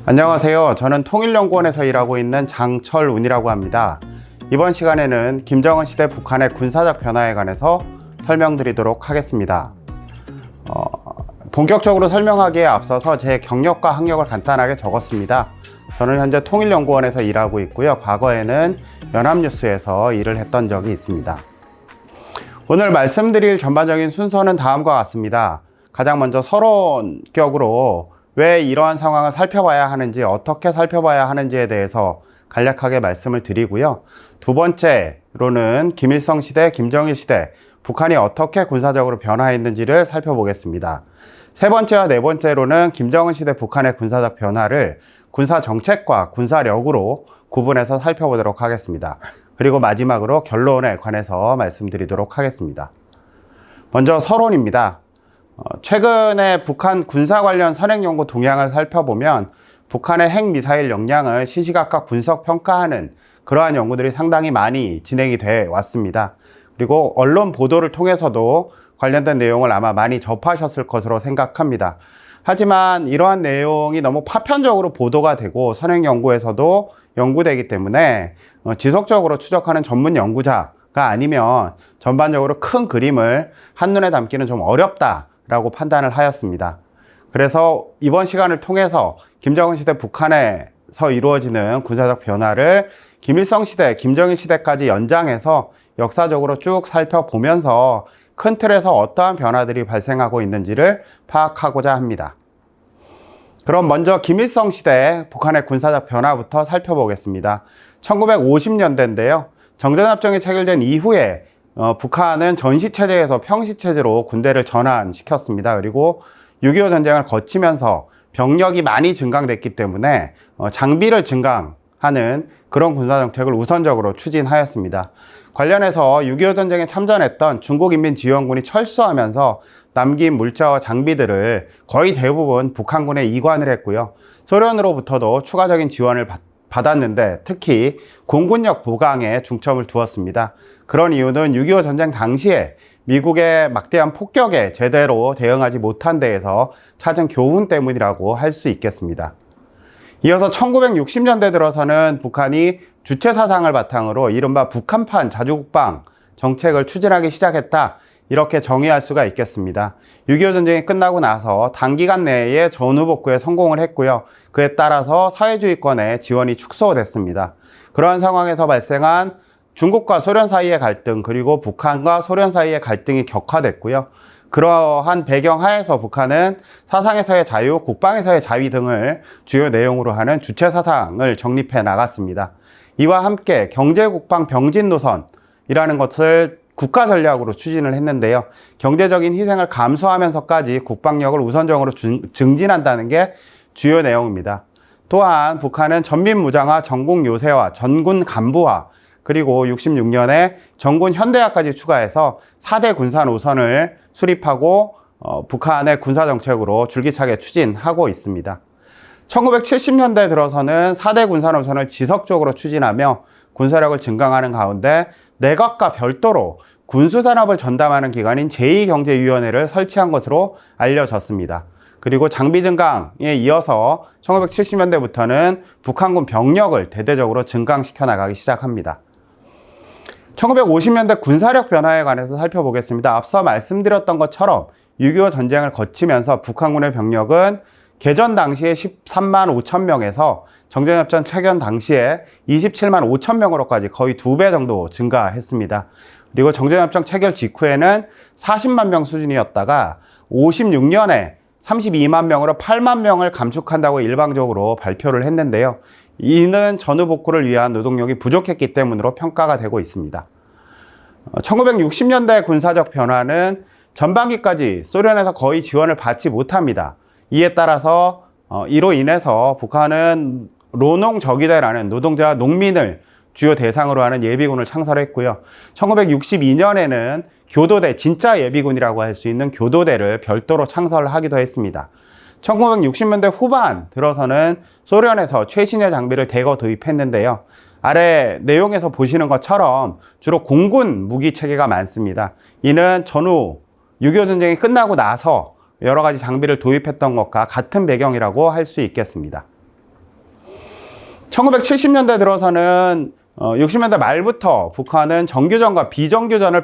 안녕하세요. 저는 통일연구원에서 일하고 있는 장철운이라고 합니다. 이번 시간에는 김정은 시대 북한의 군사적 변화에 관해서 설명드리도록 하겠습니다. 본격적으로 설명하기에 앞서서 제 경력과 학력을 간단하게 적었습니다. 저는 현재 통일연구원에서 일하고 있고요. 과거에는 연합뉴스에서 일을 했던 적이 있습니다. 오늘 말씀드릴 전반적인 순서는 다음과 같습니다. 가장 먼저 서론격으로 왜 이러한 상황을 살펴봐야 하는지, 어떻게 살펴봐야 하는지에 대해서 간략하게 말씀을 드리고요. 두 번째로는 김일성 시대, 김정일 시대, 북한이 어떻게 군사적으로 변화했는지를 살펴보겠습니다. 세 번째와 네 번째로는 김정은 시대 북한의 군사적 변화를 군사 정책과 군사력으로 구분해서 살펴보도록 하겠습니다. 그리고 마지막으로 결론에 관해서 말씀드리도록 하겠습니다. 먼저 서론입니다. 최근에 북한 군사 관련 선행연구 동향을 살펴보면 북한의 핵미사일 역량을 시시각각 분석 평가하는 그러한 연구들이 상당히 많이 진행이 돼 왔습니다. 그리고 언론 보도를 통해서도 관련된 내용을 아마 많이 접하셨을 것으로 생각합니다. 하지만 이러한 내용이 너무 파편적으로 보도가 되고 선행연구에서도 연구되기 때문에 지속적으로 추적하는 전문 연구자가 아니면 전반적으로 큰 그림을 한눈에 담기는 좀 어렵다 라고 판단을 하였습니다. 그래서 이번 시간을 통해서 김정은 시대 북한에서 이루어지는 군사적 변화를 김일성 시대, 김정일 시대까지 연장해서 역사적으로 쭉 살펴보면서 큰 틀에서 어떠한 변화들이 발생하고 있는지를 파악하고자 합니다. 그럼 먼저 김일성 시대 북한의 군사적 변화부터 살펴보겠습니다. 1950년대인데요. 정전협정이 체결된 이후에 북한은 전시체제에서 평시체제로 군대를 전환시켰습니다. 그리고 6.25 전쟁을 거치면서 병력이 많이 증강됐기 때문에 장비를 증강하는 그런 군사정책을 우선적으로 추진하였습니다. 관련해서 6.25 전쟁에 참전했던 중국인민지휘원군이 철수하면서 남긴 물자와 장비들을 거의 대부분 북한군에 이관을 했고요. 소련으로부터도 추가적인 지원을 받았는데 특히 공군력 보강에 중점을 두었습니다. 그런 이유는 6.25 전쟁 당시에 미국의 막대한 폭격에 제대로 대응하지 못한 데에서 찾은 교훈 때문이라고 할 수 있겠습니다. 이어서 1960년대 들어서는 북한이 주체사상을 바탕으로 이른바 북한판 자주국방 정책을 추진하기 시작했다. 이렇게 정의할 수가 있겠습니다. 6.25 전쟁이 끝나고 나서 단기간 내에 전후복구에 성공을 했고요. 그에 따라서 사회주의권의 지원이 축소됐습니다. 그러한 상황에서 발생한 중국과 소련 사이의 갈등, 그리고 북한과 소련 사이의 갈등이 격화됐고요. 그러한 배경 하에서 북한은 사상에서의 자유, 국방에서의 자위 등을 주요 내용으로 하는 주체사상을 정립해 나갔습니다. 이와 함께 경제국방 병진 노선이라는 것을 국가 전략으로 추진을 했는데요. 경제적인 희생을 감수하면서까지 국방력을 우선적으로 증진한다는 게 주요 내용입니다. 또한 북한은 전민무장화, 전국 요새화, 전군 간부화, 그리고 66년에 전군 현대화까지 추가해서 4대 군사 노선을 수립하고 북한의 군사정책으로 줄기차게 추진하고 있습니다. 1970년대 들어서는 4대 군사 노선을 지속적으로 추진하며 군사력을 증강하는 가운데 내각과 별도로 군수산업을 전담하는 기관인 제2경제위원회를 설치한 것으로 알려졌습니다. 그리고 장비 증강에 이어서 1970년대부터는 북한군 병력을 대대적으로 증강시켜 나가기 시작합니다. 1950년대 군사력 변화에 관해서 살펴보겠습니다. 앞서 말씀드렸던 것처럼 6.25 전쟁을 거치면서 북한군의 병력은 개전 당시에 13만 5천 명에서 정전협정 체결 당시에 27만 5천 명으로까지 거의 2배 정도 증가했습니다. 그리고 정전협정 체결 직후에는 40만 명 수준이었다가 56년에 32만 명으로 8만 명을 감축한다고 일방적으로 발표를 했는데요. 이는 전후복구를 위한 노동력이 부족했기 때문으로 평가가 되고 있습니다. 1960년대 군사적 변화는 전반기까지 소련에서 거의 지원을 받지 못합니다. 이에 따라서 이로 인해서 북한은 로농적이대라는 노동자와 농민을 주요 대상으로 하는 예비군을 창설했고요. 1962년에는 교도대, 진짜 예비군이라고 할 수 있는 교도대를 별도로 창설하기도 했습니다. 1960년대 후반 들어서는 소련에서 최신의 장비를 대거 도입했는데요. 아래 내용에서 보시는 것처럼 주로 공군 무기 체계가 많습니다. 이는 전후 6.25 전쟁이 끝나고 나서 여러 가지 장비를 도입했던 것과 같은 배경이라고 할 수 있겠습니다. 1970년대 들어서는 60년대 말부터 북한은 정규전과 비정규전을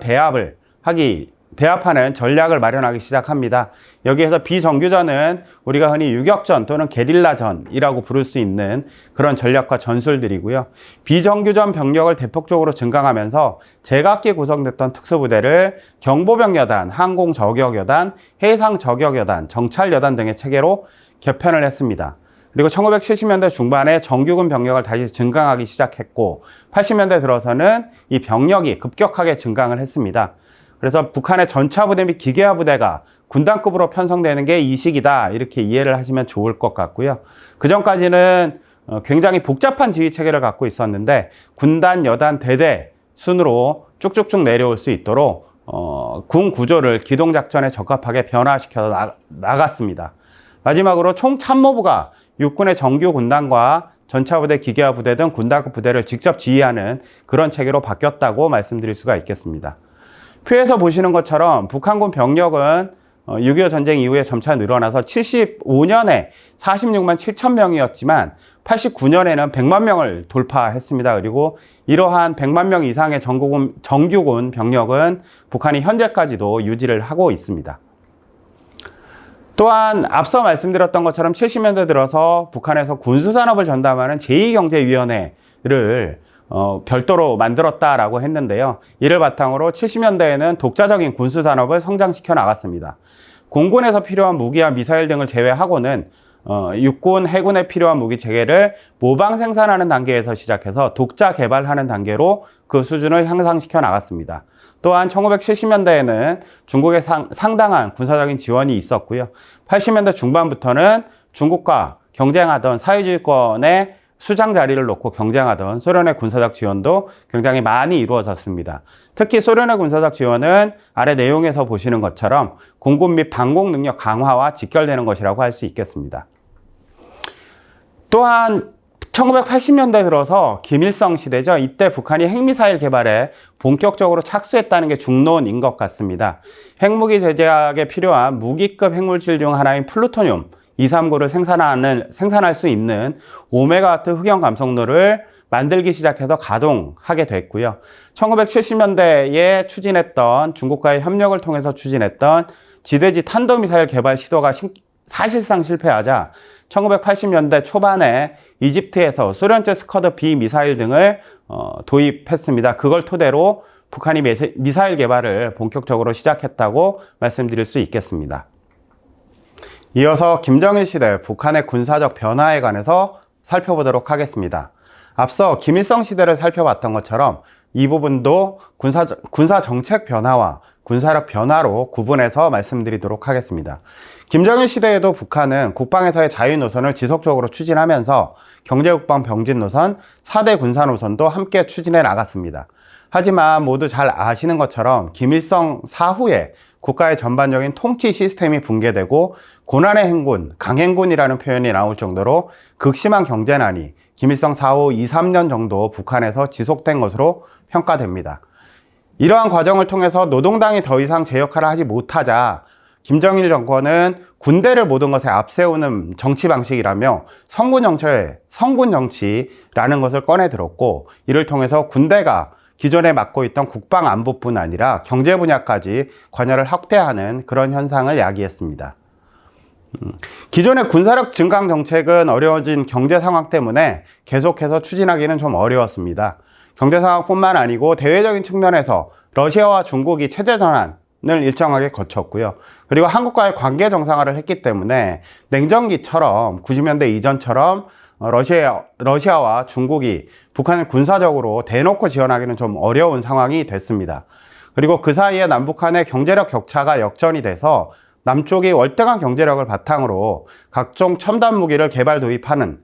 배합하는 전략을 마련하기 시작합니다. 여기에서 비정규전은 우리가 흔히 유격전 또는 게릴라전이라고 부를 수 있는 그런 전략과 전술들이고요. 비정규전 병력을 대폭적으로 증강하면서 제각기 구성됐던 특수부대를 경보병여단, 항공저격여단, 해상저격여단, 정찰여단 등의 체계로 개편을 했습니다. 그리고 1970년대 중반에 정규군 병력을 다시 증강하기 시작했고 80년대 들어서는 이 병력이 급격하게 증강을 했습니다. 그래서 북한의 전차부대 및 기계화부대가 군단급으로 편성되는 게 이 시기다, 이렇게 이해를 하시면 좋을 것 같고요. 그 전까지는 굉장히 복잡한 지휘체계를 갖고 있었는데 군단, 여단, 대대 순으로 쭉쭉쭉 내려올 수 있도록 군 구조를 기동작전에 적합하게 변화시켜 나갔습니다. 마지막으로 총참모부가 육군의 정규 군단과 전차부대, 기계화부대 등 군단급 부대를 직접 지휘하는 그런 체계로 바뀌었다고 말씀드릴 수가 있겠습니다. 표에서 보시는 것처럼 북한군 병력은 6.25 전쟁 이후에 점차 늘어나서 75년에 46만 7천 명이었지만 89년에는 100만 명을 돌파했습니다. 그리고 이러한 100만 명 이상의 정규군 병력은 북한이 현재까지도 유지를 하고 있습니다. 또한 앞서 말씀드렸던 것처럼 70년대 들어서 북한에서 군수산업을 전담하는 제2경제위원회를 별도로 만들었다라고 했는데요. 이를 바탕으로 70년대에는 독자적인 군수산업을 성장시켜 나갔습니다. 공군에서 필요한 무기와 미사일 등을 제외하고는 육군, 해군에 필요한 무기 체계를 모방 생산하는 단계에서 시작해서 독자 개발하는 단계로 그 수준을 향상시켜 나갔습니다. 또한 1970년대에는 중국의 상당한 군사적인 지원이 있었고요. 80년대 중반부터는 중국과 경쟁하던 사회주의권의 수장 자리를 놓고 경쟁하던 소련의 군사적 지원도 굉장히 많이 이루어졌습니다. 특히 소련의 군사적 지원은 아래 내용에서 보시는 것처럼 공군 및 방공 능력 강화와 직결되는 것이라고 할 수 있겠습니다. 또한 1980년대 들어서 김일성 시대죠. 이때 북한이 핵미사일 개발에 본격적으로 착수했다는 게 중론인 것 같습니다. 핵무기 제작에 필요한 무기급 핵물질 중 하나인 플루토늄 239를 생산할 수 있는 5메가와트 흑연 감속炉를 만들기 시작해서 가동하게 됐고요. 1970년대에 추진했던 중국과의 협력을 통해서 추진했던 지대지 탄도미사일 개발 시도가 사실상 실패하자 1980년대 초반에 이집트에서 소련제 스커드 B 미사일 등을 도입했습니다. 그걸 토대로 북한이 미사일 개발을 본격적으로 시작했다고 말씀드릴 수 있겠습니다. 이어서 김정일 시대 북한의 군사적 변화에 관해서 살펴보도록 하겠습니다. 앞서 김일성 시대를 살펴봤던 것처럼 이 부분도 군사 정책 변화와 군사력 변화로 구분해서 말씀드리도록 하겠습니다. 김정일 시대에도 북한은 국방에서의 자유 노선을 지속적으로 추진하면서 경제국방 병진 노선, 4대 군사 노선도 함께 추진해 나갔습니다. 하지만 모두 잘 아시는 것처럼 김일성 사후에 국가의 전반적인 통치 시스템이 붕괴되고 고난의 행군, 강행군이라는 표현이 나올 정도로 극심한 경제난이 김일성 사후 2, 3년 정도 북한에서 지속된 것으로 평가됩니다. 이러한 과정을 통해서 노동당이 더 이상 제 역할을 하지 못하자 김정일 정권은 군대를 모든 것에 앞세우는 정치 방식이라며 성군 정치라는 것을 꺼내 들었고, 이를 통해서 군대가 기존에 맡고 있던 국방안보뿐 아니라 경제 분야까지 관여를 확대하는 그런 현상을 야기했습니다. 기존의 군사력 증강 정책은 어려워진 경제 상황 때문에 계속해서 추진하기는 좀 어려웠습니다. 경제 상황뿐만 아니고 대외적인 측면에서 러시아와 중국이 체제 전환을 일정하게 거쳤고요. 그리고 한국과의 관계 정상화를 했기 때문에 냉전기처럼 90년대 이전처럼 러시아와 중국이 북한을 군사적으로 대놓고 지원하기는 좀 어려운 상황이 됐습니다. 그리고 그 사이에 남북한의 경제력 격차가 역전이 돼서 남쪽이 월등한 경제력을 바탕으로 각종 첨단 무기를 개발 도입하는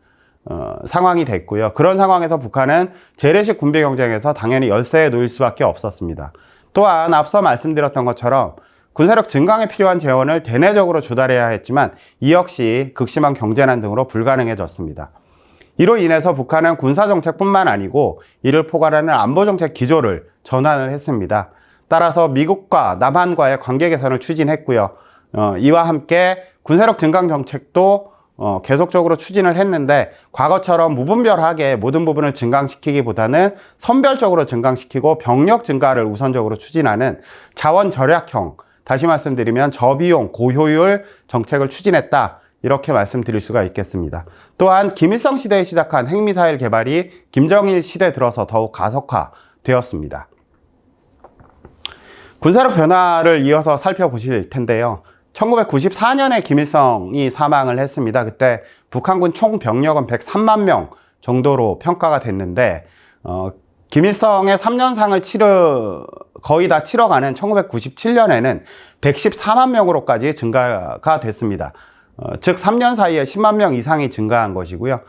상황이 됐고요. 그런 상황에서 북한은 재래식 군비 경쟁에서 당연히 열세에 놓일 수밖에 없었습니다. 또한 앞서 말씀드렸던 것처럼 군사력 증강에 필요한 재원을 대내적으로 조달해야 했지만 이 역시 극심한 경제난 등으로 불가능해졌습니다. 이로 인해서 북한은 군사정책뿐만 아니고 이를 포괄하는 안보정책 기조를 전환을 했습니다. 따라서 미국과 남한과의 관계 개선을 추진했고요. 이와 함께 군사력 증강 정책도 계속적으로 추진을 했는데 과거처럼 무분별하게 모든 부분을 증강시키기보다는 선별적으로 증강시키고 병력 증가를 우선적으로 추진하는 자원 절약형, 다시 말씀드리면 저비용 고효율 정책을 추진했다, 이렇게 말씀드릴 수가 있겠습니다. 또한 김일성 시대에 시작한 핵미사일 개발이 김정일 시대 들어서 더욱 가속화되었습니다. 군사력 변화를 이어서 살펴보실 텐데요. 1994년에 김일성이 사망을 했습니다. 그때 북한군 총 병력은 103만 명 정도로 평가가 됐는데 김일성의 3년상을 거의 다 치러가는 1997년에는 114만 명으로까지 증가가 됐습니다. 즉 3년 사이에 10만 명 이상이 증가한 것이고요.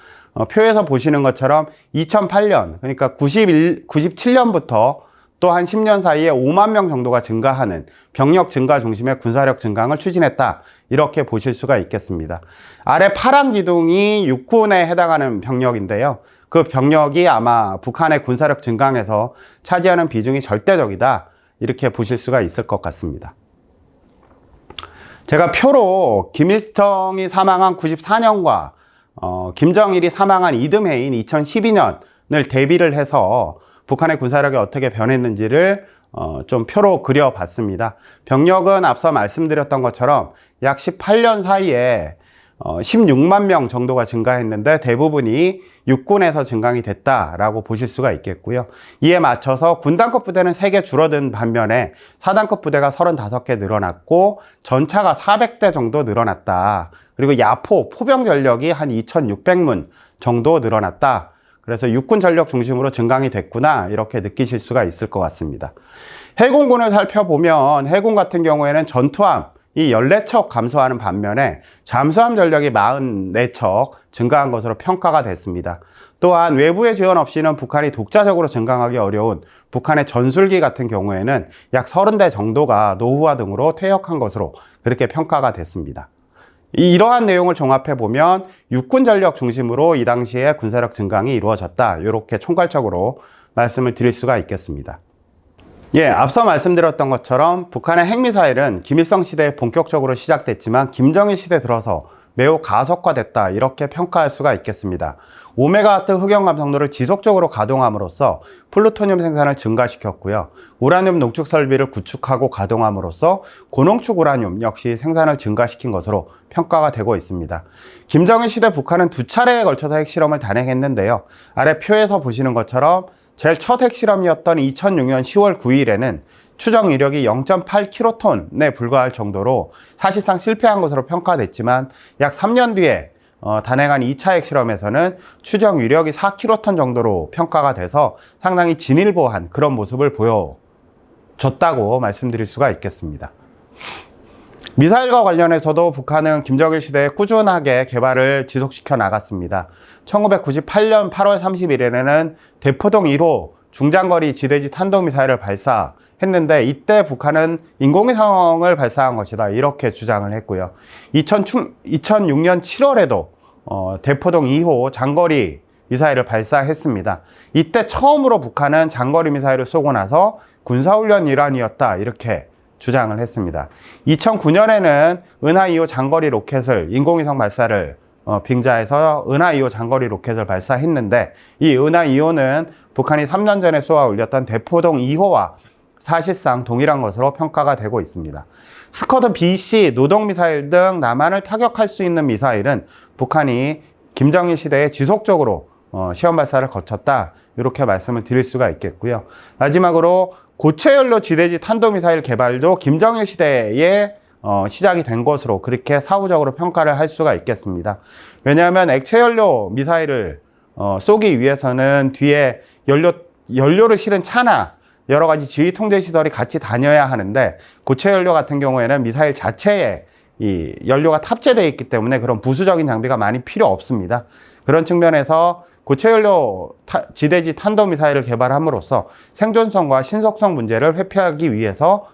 표에서 보시는 것처럼 2008년, 그러니까 97년부터 또 한 10년 사이에 5만 명 정도가 증가하는 병력 증가 중심의 군사력 증강을 추진했다, 이렇게 보실 수가 있겠습니다. 아래 파란 기둥이 육군에 해당하는 병력인데요. 그 병력이 아마 북한의 군사력 증강에서 차지하는 비중이 절대적이다, 이렇게 보실 수가 있을 것 같습니다. 제가 표로 김일성이 사망한 94년과 김정일이 사망한 이듬해인 2012년을 대비를 해서 북한의 군사력이 어떻게 변했는지를 좀 표로 그려봤습니다. 병력은 앞서 말씀드렸던 것처럼 약 18년 사이에 16만 명 정도가 증가했는데 대부분이 육군에서 증강이 됐다라고 보실 수가 있겠고요. 이에 맞춰서 군단급 부대는 3개 줄어든 반면에 사단급 부대가 35개 늘어났고 전차가 400대 정도 늘어났다. 그리고 야포, 포병 전력이 한 2,600문 정도 늘어났다. 그래서 육군 전력 중심으로 증강이 됐구나, 이렇게 느끼실 수가 있을 것 같습니다. 해군군을 살펴보면 해군 같은 경우에는 전투함 이 14척 감소하는 반면에 잠수함 전력이 44척 증가한 것으로 평가가 됐습니다. 또한 외부의 지원 없이는 북한이 독자적으로 증강하기 어려운 북한의 전술기 같은 경우에는 약 30대 정도가 노후화 등으로 퇴역한 것으로 그렇게 평가가 됐습니다. 이러한 내용을 종합해 보면 육군 전력 중심으로 이 당시에 군사력 증강이 이루어졌다, 이렇게 총괄적으로 말씀을 드릴 수가 있겠습니다. 앞서 말씀드렸던 것처럼 북한의 핵미사일은 김일성 시대에 본격적으로 시작됐지만 김정일 시대 들어서 매우 가속화됐다, 이렇게 평가할 수가 있겠습니다. 5메가와트 흑연 감속로를 지속적으로 가동함으로써 플루토늄 생산을 증가시켰고요. 우라늄 농축 설비를 구축하고 가동함으로써 고농축 우라늄 역시 생산을 증가시킨 것으로 평가가 되고 있습니다. 김정일 시대 북한은 2차례에 걸쳐서 핵실험을 단행했는데요. 아래 표에서 보시는 것처럼 제일 첫 핵실험이었던 2006년 10월 9일에는 추정 위력이 0.8킬로톤에 불과할 정도로 사실상 실패한 것으로 평가됐지만 약 3년 뒤에 단행한 2차 핵실험에서는 추정 위력이 4킬로톤 정도로 평가가 돼서 상당히 진일보한 그런 모습을 보여줬다고 말씀드릴 수가 있겠습니다. 미사일과 관련해서도 북한은 김정일 시대에 꾸준하게 개발을 지속시켜 나갔습니다. 1998년 8월 30일에는 대포동 1호 중장거리 지대지 탄도미사일을 발사했는데 이때 북한은 인공위성을 발사한 것이다, 이렇게 주장을 했고요. 2006년 7월에도 대포동 2호 장거리 미사일을 발사했습니다. 이때 처음으로 북한은 장거리 미사일을 쏘고 나서 군사훈련 일환이었다, 이렇게 주장을 했습니다. 2009년에는 은하 2호 장거리 로켓을 인공위성 발사를 빙자해서 은하 2호 장거리 로켓을 발사했는데 이 은하 2호는 북한이 3년 전에 쏘아 올렸던 대포동 2호와 사실상 동일한 것으로 평가가 되고 있습니다. 스커드 BC, 노동미사일 등 남한을 타격할 수 있는 미사일은 북한이 김정일 시대에 지속적으로 시험 발사를 거쳤다, 이렇게 말씀을 드릴 수가 있겠고요. 마지막으로 고체연료 지대지 탄도미사일 개발도 김정일 시대에 시작이 된 것으로 그렇게 사후적으로 평가를 할 수가 있겠습니다. 왜냐하면 액체연료 미사일을 쏘기 위해서는 뒤에 연료를 실은 차나 여러 가지 지휘 통제 시설이 같이 다녀야 하는데 고체연료 같은 경우에는 미사일 자체에 이 연료가 탑재되어 있기 때문에 그런 부수적인 장비가 많이 필요 없습니다. 그런 측면에서 고체연료 지대지 탄도미사일을 개발함으로써 생존성과 신속성 문제를 회피하기 위해서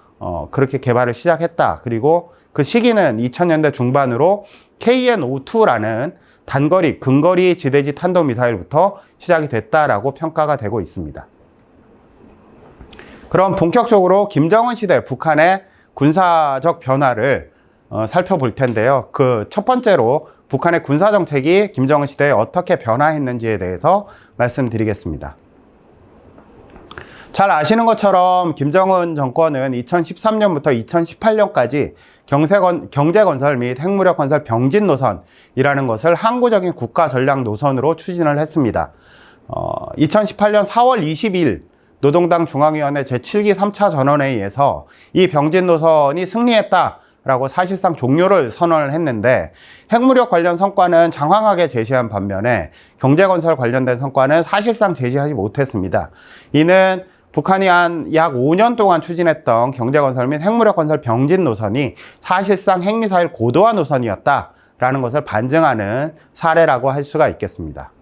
그렇게 개발을 시작했다. 그리고 그 시기는 2000년대 중반으로 KN-52라는 단거리, 근거리 지대지 탄도미사일부터 시작이 됐다라고 평가가 되고 있습니다. 그럼 본격적으로 김정은 시대 북한의 군사적 변화를 살펴볼 텐데요. 그 첫 번째로 북한의 군사정책이 김정은 시대에 어떻게 변화했는지에 대해서 말씀드리겠습니다. 잘 아시는 것처럼 김정은 정권은 2013년부터 2018년까지 경제건설 및 핵무력건설 병진 노선이라는 것을 항구적인 국가전략 노선으로 추진을 했습니다. 2018년 4월 20일 노동당 중앙위원회 제7기 3차 전원회의에서 이 병진 노선이 승리했다라고 사실상 종료를 선언을 했는데, 핵무력 관련 성과는 장황하게 제시한 반면에 경제건설 관련된 성과는 사실상 제시하지 못했습니다. 이는 북한이 한 약 5년 동안 추진했던 경제건설 및 핵무력건설 병진 노선이 사실상 핵미사일 고도화 노선이었다라는 것을 반증하는 사례라고 할 수가 있겠습니다.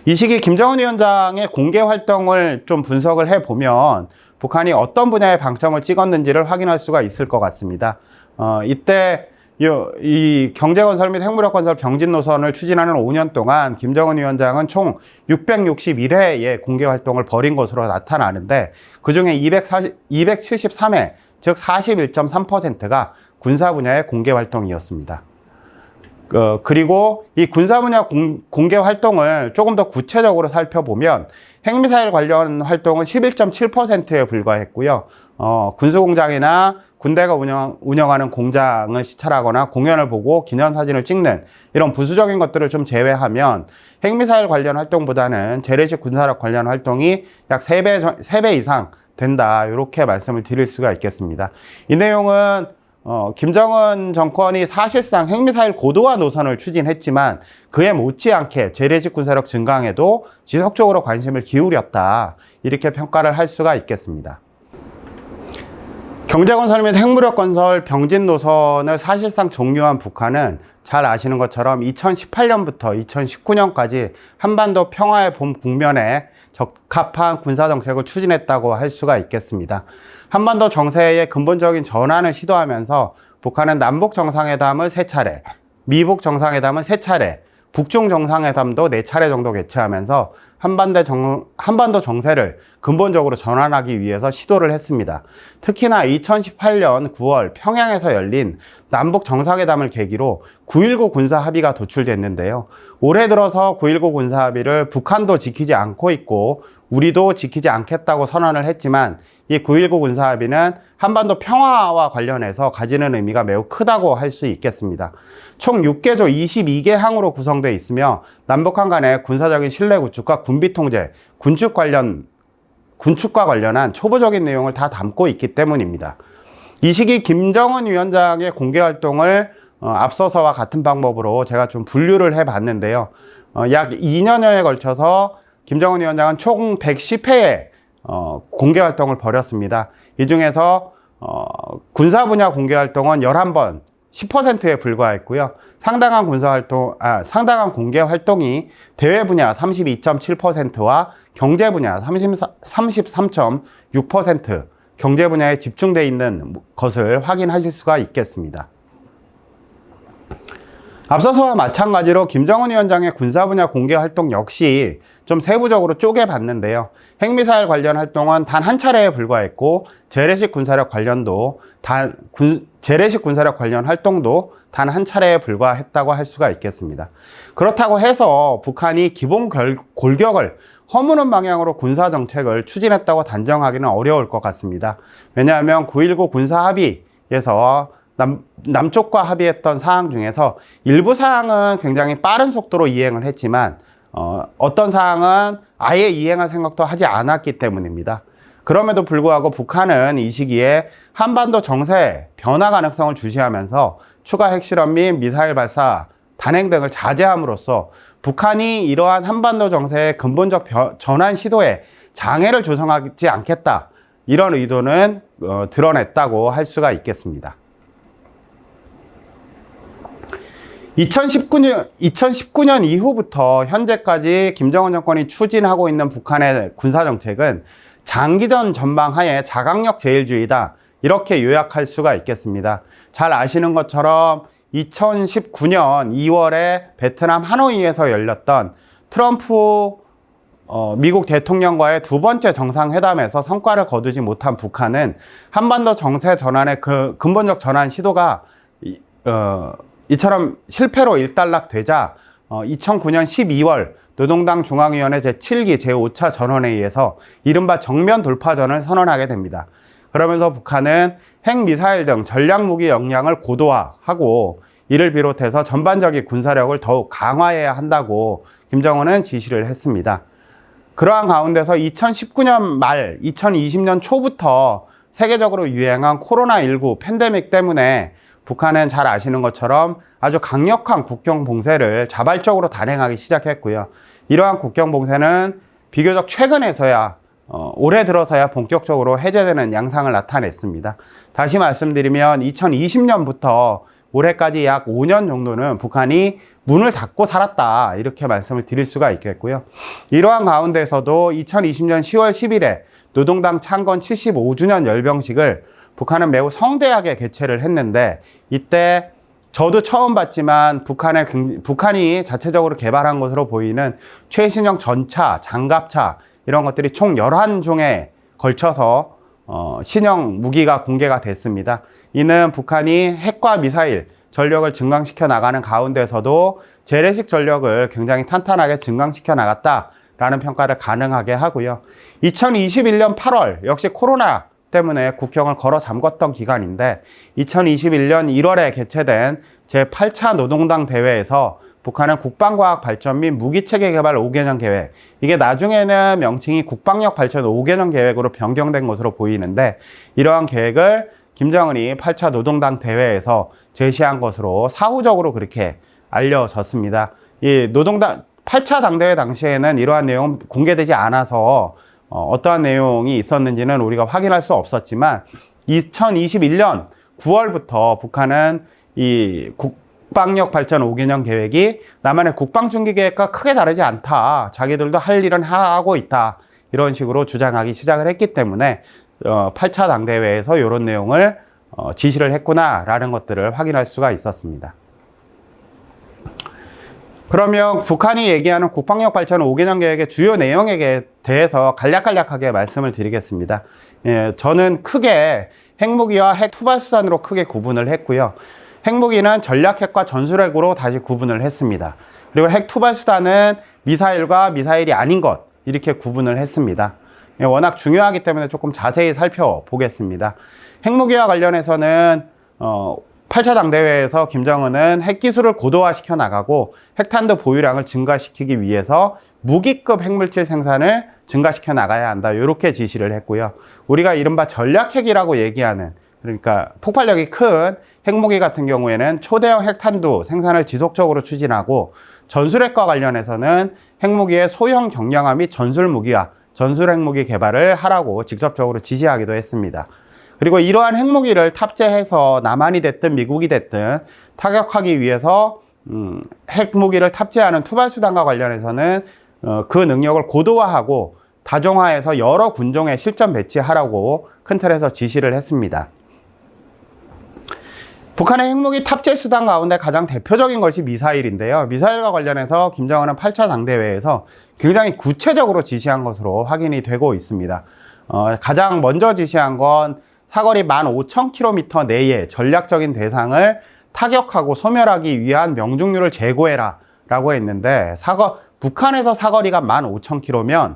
이 시기 김정은 위원장의 공개 활동을 좀 분석을 해보면 북한이 어떤 분야의 방점을 찍었는지를 확인할 수가 있을 것 같습니다. 이때 이 경제건설 및 핵무력건설 병진 노선을 추진하는 5년 동안 김정은 위원장은 총 661회의 공개 활동을 벌인 것으로 나타나는데, 그중에 273회, 즉 41.3%가 군사 분야의 공개 활동이었습니다. 그리고 이 군사 분야 공개 활동을 조금 더 구체적으로 살펴보면 핵미사일 관련 활동은 11.7%에 불과했고요. 군수공장이나 군대가 운영하는 공장을 시찰하거나 공연을 보고 기념사진을 찍는 이런 부수적인 것들을 좀 제외하면 핵미사일 관련 활동보다는 재래식 군사력 관련 활동이 약 3배 이상 된다, 이렇게 말씀을 드릴 수가 있겠습니다. 이 내용은 김정은 정권이 사실상 핵미사일 고도화 노선을 추진했지만 그에 못지않게 재래식 군사력 증강에도 지속적으로 관심을 기울였다, 이렇게 평가를 할 수가 있겠습니다. 경제건설 및 핵무력건설 병진 노선을 사실상 종료한 북한은 잘 아시는 것처럼 2018년부터 2019년까지 한반도 평화의 봄 국면에 적합한 군사정책을 추진했다고 할 수가 있겠습니다. 한반도 정세의 근본적인 전환을 시도하면서 북한은 남북 정상회담을 3차례, 미북 정상회담은 3차례, 북중 정상회담도 4차례 정도 개최하면서 한반도 정세를 근본적으로 전환하기 위해서 시도를 했습니다. 특히나 2018년 9월 평양에서 열린 남북 정상회담을 계기로 9.19 군사합의가 도출됐는데요. 올해 들어서 9.19 군사합의를 북한도 지키지 않고 있고 우리도 지키지 않겠다고 선언을 했지만, 이 9.19 군사합의는 한반도 평화와 관련해서 가지는 의미가 매우 크다고 할 수 있겠습니다. 총 6개조 22개 항으로 구성되어 있으며 남북한 간의 군사적인 신뢰 구축과 군비 통제, 군축과 관련한 초보적인 내용을 다 담고 있기 때문입니다. 이 시기 김정은 위원장의 공개 활동을 앞서서와 같은 방법으로 제가 좀 분류를 해봤는데요. 약 2년여에 걸쳐서 김정은 위원장은 총 110회의 공개 활동을 벌였습니다. 이 중에서 군사 분야 공개 활동은 11번, 10%에 불과했고요. 상당한 공개 활동이 대외 분야 32.7%와 경제 분야 33.6%, 경제 분야에 집중되어 있는 것을 확인하실 수가 있겠습니다. 앞서서와 마찬가지로 김정은 위원장의 군사 분야 공개 활동 역시 좀 세부적으로 쪼개봤는데요. 핵미사일 관련 활동은 단 한 차례에 불과했고, 재래식 군사력 관련 활동도 단 한 차례에 불과했다고 할 수가 있겠습니다. 그렇다고 해서 북한이 기본 골격을 허무는 방향으로 군사 정책을 추진했다고 단정하기는 어려울 것 같습니다. 왜냐하면 9.19 군사 합의에서 남쪽과 합의했던 사항 중에서 일부 사항은 굉장히 빠른 속도로 이행을 했지만 어떤 사항은 아예 이행할 생각도 하지 않았기 때문입니다. 그럼에도 불구하고 북한은 이 시기에 한반도 정세 변화 가능성을 주시하면서 추가 핵실험 및 미사일 발사, 단행 등을 자제함으로써 북한이 이러한 한반도 정세의 근본적 전환 시도에 장애를 조성하지 않겠다, 이런 의도는 드러냈다고 할 수가 있겠습니다. 2019년 이후부터 현재까지 김정은 정권이 추진하고 있는 북한의 군사정책은 장기전 전망하에 자강력 제일주의다, 이렇게 요약할 수가 있겠습니다. 잘 아시는 것처럼 2019년 2월에 베트남 하노이에서 열렸던 트럼프 미국 대통령과의 두 번째 정상회담에서 성과를 거두지 못한 북한은 한반도 정세 전환의 그 근본적 전환 시도가 이처럼 실패로 일단락되자 2009년 12월 노동당 중앙위원회 제7기 제5차 전원회의에서 이른바 정면 돌파전을 선언하게 됩니다. 그러면서 북한은 핵미사일 등 전략무기 역량을 고도화하고 이를 비롯해서 전반적인 군사력을 더욱 강화해야 한다고 김정은은 지시를 했습니다. 그러한 가운데서 2019년 말 2020년 초부터 세계적으로 유행한 코로나19 팬데믹 때문에 북한은 잘 아시는 것처럼 아주 강력한 국경 봉쇄를 자발적으로 단행하기 시작했고요. 이러한 국경 봉쇄는 비교적 최근에서야 올해 들어서야 본격적으로 해제되는 양상을 나타냈습니다. 다시 말씀드리면 2020년부터 올해까지 약 5년 정도는 북한이 문을 닫고 살았다, 이렇게 말씀을 드릴 수가 있겠고요. 이러한 가운데서도 2020년 10월 10일에 노동당 창건 75주년 열병식을 북한은 매우 성대하게 개최를 했는데, 이때 저도 처음 봤지만 북한이 자체적으로 개발한 것으로 보이는 최신형 전차, 장갑차 이런 것들이 총 11종에 걸쳐서 신형 무기가 공개가 됐습니다. 이는 북한이 핵과 미사일 전력을 증강시켜 나가는 가운데서도 재래식 전력을 굉장히 탄탄하게 증강시켜 나갔다라는 평가를 가능하게 하고요. 2021년 8월 역시 코로나 때문에 국경을 걸어 잠궜던 기간인데 2021년 1월에 개최된 제8차 노동당 대회에서 북한은 국방과학 발전 및 무기체계 개발 5개년 계획, 이게 나중에는 명칭이 국방력 발전 5개년 계획으로 변경된 것으로 보이는데, 이러한 계획을 김정은이 8차 노동당 대회에서 제시한 것으로 사후적으로 그렇게 알려졌습니다. 이 노동당 8차 당대회 당시에는 이러한 내용은 공개되지 않아서 어떠한 내용이 있었는지는 우리가 확인할 수 없었지만 2021년 9월부터 북한은 이 국방력 발전 5개년 계획이 남한의 국방중기 계획과 크게 다르지 않다, 자기들도 할 일은 하고 있다, 이런 식으로 주장하기 시작을 했기 때문에 8차 당대회에서 이런 내용을 지시를 했구나라는 것들을 확인할 수가 있었습니다. 그러면 북한이 얘기하는 국방력 발전 5개년 계획의 주요 내용에 대해서 간략하게 말씀을 드리겠습니다. 저는 크게 핵무기와 핵 투발수단으로 크게 구분을 했고요. 핵무기는 전략핵과 전술핵으로 다시 구분을 했습니다. 그리고 핵 투발수단은 미사일과 미사일이 아닌 것, 이렇게 구분을 했습니다. 워낙 중요하기 때문에 조금 자세히 살펴보겠습니다. 핵무기와 관련해서는 8차 당대회에서 김정은은 핵기술을 고도화시켜 나가고 핵탄두 보유량을 증가시키기 위해서 무기급 핵물질 생산을 증가시켜 나가야 한다, 이렇게 지시를 했고요. 우리가 이른바 전략핵이라고 얘기하는, 그러니까 폭발력이 큰 핵무기 같은 경우에는 초대형 핵탄두 생산을 지속적으로 추진하고, 전술핵과 관련해서는 핵무기의 소형 경량화 및 전술무기와 전술핵무기 개발을 하라고 직접적으로 지시하기도 했습니다. 그리고 이러한 핵무기를 탑재해서 남한이 됐든 미국이 됐든 타격하기 위해서 핵무기를 탑재하는 투발수단과 관련해서는 그 능력을 고도화하고 다종화해서 여러 군종에 실전 배치하라고 큰 틀에서 지시를 했습니다. 북한의 핵무기 탑재 수단 가운데 가장 대표적인 것이 미사일인데요. 미사일과 관련해서 김정은은 8차 당대회에서 굉장히 구체적으로 지시한 것으로 확인이 되고 있습니다. 가장 먼저 지시한 건 사거리 15,000km 내에 전략적인 대상을 타격하고 소멸하기 위한 명중률을 제고해라 라고 했는데, 북한에서 사거리가 15,000km면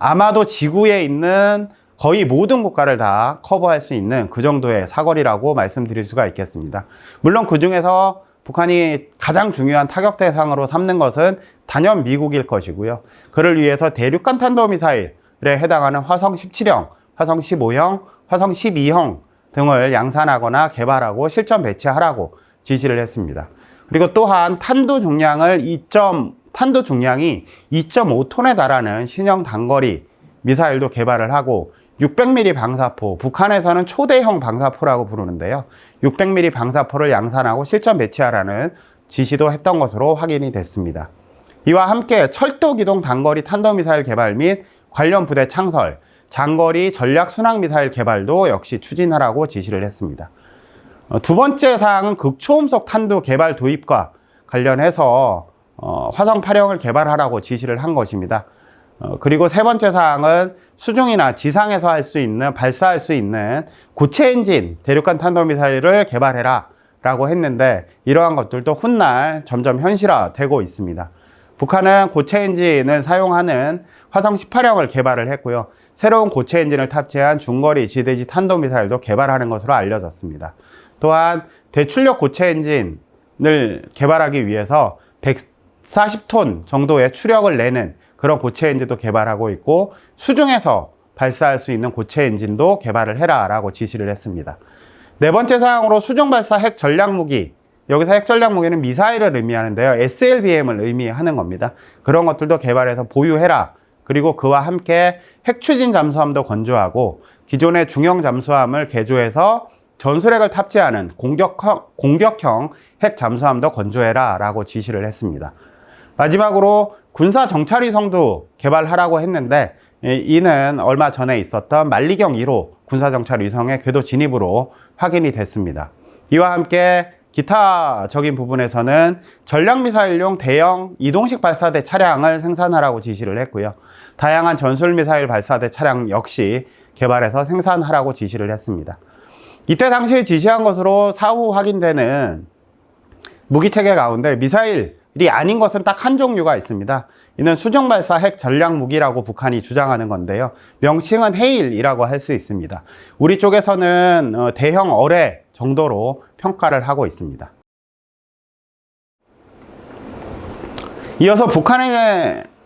아마도 지구에 있는 거의 모든 국가를 다 커버할 수 있는 그 정도의 사거리라고 말씀드릴 수가 있겠습니다. 물론 그 중에서 북한이 가장 중요한 타격 대상으로 삼는 것은 단연 미국일 것이고요. 그를 위해서 대륙간 탄도미사일에 해당하는 화성 17형, 화성 15형, 화성 12형 등을 양산하거나 개발하고 실전 배치하라고 지시를 했습니다. 그리고 또한 탄두 중량이 2.5톤에 달하는 신형 단거리 미사일도 개발을 하고, 600mm 방사포, 북한에서는 초대형 방사포라고 부르는데요. 600mm 방사포를 양산하고 실전 배치하라는 지시도 했던 것으로 확인이 됐습니다. 이와 함께 철도기동 단거리 탄도미사일 개발 및 관련 부대 창설, 장거리 전략 순항미사일 개발도 역시 추진하라고 지시를 했습니다. 두 번째 사항은 극초음속 탄두 개발 도입과 관련해서 화성 8형을 개발하라고 지시를 한 것입니다. 그리고 세 번째 사항은 수중이나 지상에서 발사할 수 있는 고체 엔진 대륙간 탄도미사일을 개발해라 라고 했는데 이러한 것들도 훗날 점점 현실화되고 있습니다. 북한은 고체 엔진을 사용하는 화성 18형을 개발을 했고요. 새로운 고체 엔진을 탑재한 중거리 지대지 탄도미사일도 개발하는 것으로 알려졌습니다. 또한 대출력 고체 엔진을 개발하기 위해서 140톤 정도의 추력을 내는 그런 고체 엔진도 개발하고 있고, 수중에서 발사할 수 있는 고체 엔진도 개발을 해라 라고 지시를 했습니다. 네 번째 사항으로 수중 발사 핵 전략 무기, 여기서 핵 전략 무기는 미사일을 의미하는데요. SLBM을 의미하는 겁니다. 그런 것들도 개발해서 보유해라. 그리고 그와 함께 핵 추진 잠수함도 건조하고 기존의 중형 잠수함을 개조해서 전술핵을 탑재하는 공격형 핵 잠수함도 건조해라 라고 지시를 했습니다. 마지막으로 군사 정찰위성도 개발하라고 했는데, 이는 얼마 전에 있었던 만리경 1호 군사정찰위성의 궤도 진입으로 확인이 됐습니다. 이와 함께 기타적인 부분에서는 전략미사일용 대형 이동식 발사대 차량을 생산하라고 지시를 했고요. 다양한 전술미사일 발사대 차량 역시 개발해서 생산하라고 지시를 했습니다. 이때 당시에 지시한 것으로 사후 확인되는 무기체계 가운데 미사일이 아닌 것은 딱 한 종류가 있습니다. 이는 수중발사 핵 전략무기라고 북한이 주장하는 건데요. 명칭은 헤일이라고 할 수 있습니다. 우리 쪽에서는 대형 어뢰 정도로 평가를 하고 있습니다. 이어서